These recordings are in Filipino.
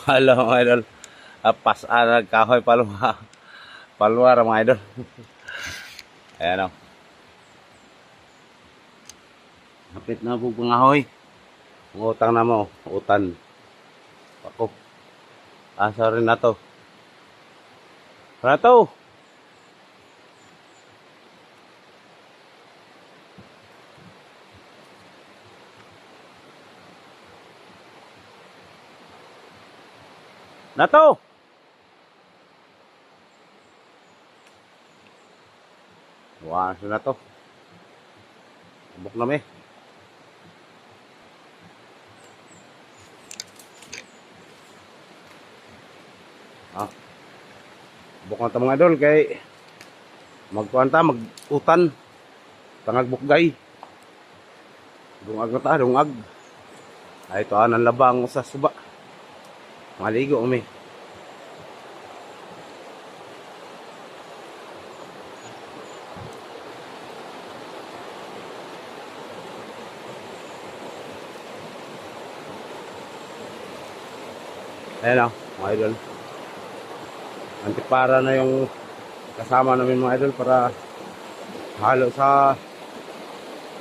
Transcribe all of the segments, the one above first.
Hello mga idol. Pas-arag kahoy palwa. Palwa ra mga idol. Ayan o. Hapit na po pangahoy. Ang utang na mo. Utan. Ako. Asa rin na to. Rato. Nato. Wah, na to. Buk na me. Ah. Buk na to mga idol kay magkuanta mag-utan. Tangag bukgay. Dungag na ta, dungag. Ay ito anang labang sa suba. Maligo umi. Ayan o, mga idol. Antipara na yung kasama namin mga idol para halo sa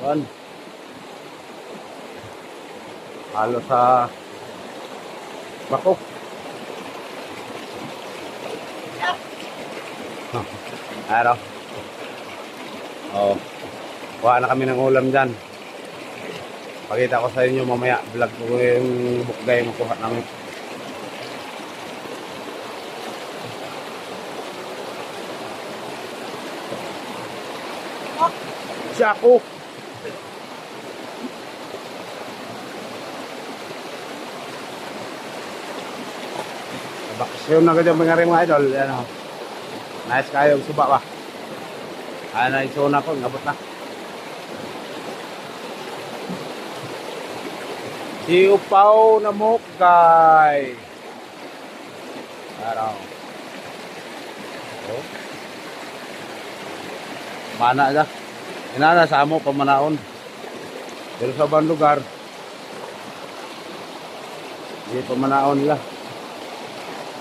kuan. Halo sa bako. Ayan o. Oh. Kuha na kami ng ulam dyan. Pakita ko sa inyo mamaya. Vlog ko yung bukgay makuha namin. Siya ako. Bakasyon na ganyan mga idol. Yan o. Nice kayo suba ba? Ayan na iso na ko. Ngabot na. Si Upaw na mukay. Araw. Oh. Mana aja. Inana sa amo pamanaon. Pero sa ibang lugar hindi pamanaon nila.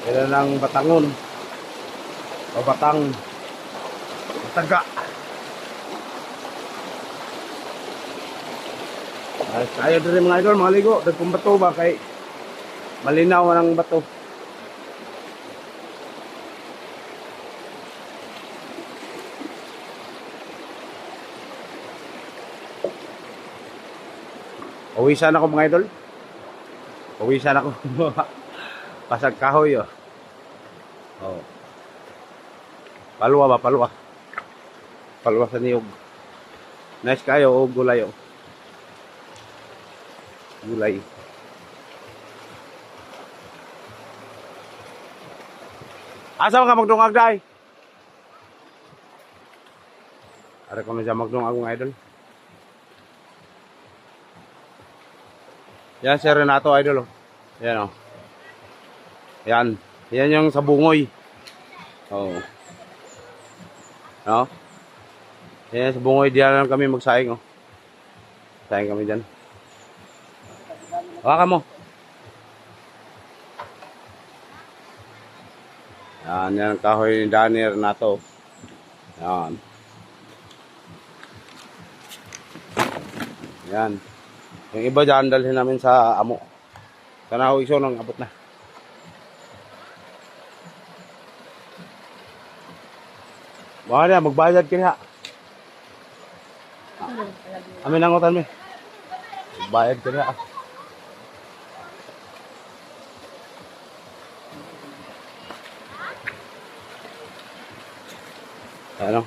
Pero ng Batangon o Batang Taga. Kaya din mga idol, mga ligo. Dagkong bato ba kay malinaw ang bato. Pawisan ako mga idol. Pawisan ako. Pasag kahoy oh. Oh. Palwa ba? Palwa. Palwa sa niyog. Nice kayo o gulay oh. Gulay. Asa ka magdungag day? Ara ko na dyan magdungag mga idol. Yan si Renato idol oh. Yan oh. Yan. Yan yung sa bungoy. Oh. No? Yan sa bungoy diyan lang kami magsaing oh. Saing kami diyan. Hawakan mo. Yan, yan ang kahoy ni Danny Renato. Yan. Yan. Yung iba dyan, dalhin namin sa amo. Sana ako iso nang abot na. Baka na, magbayad ka niya. Amin ang utan mo. Magbayad ka niya. Ano?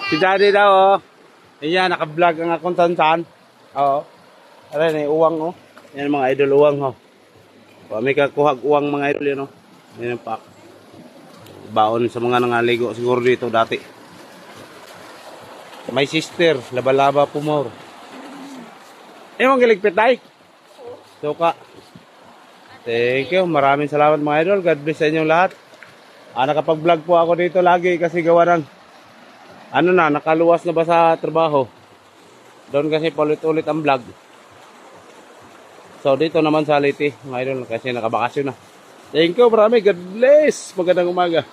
Si Daddy daw oh. Ayan, naka-vlog ang akong tansan. Oo. Aray na uwang oh. Yan mga idol uwang oh. May kakuhag uwang mga idol yun oh. Yan ang pack. Baon sa mga nangaligo siguro dito dati. My sister, laba-laba pumor. Mong giligpit ay? Suka. Thank you. Maraming salamat mga idol. God bless sa inyong lahat. Nakapag-vlog po ako dito lagi kasi gawa ng ano na, nakaluwas na ba sa trabaho? Doon kasi paulit-ulit ang vlog. So dito naman sa Leyte, mga idol, kasi nakabakasyon na. Thank you, marami. God bless. Magandang umaga.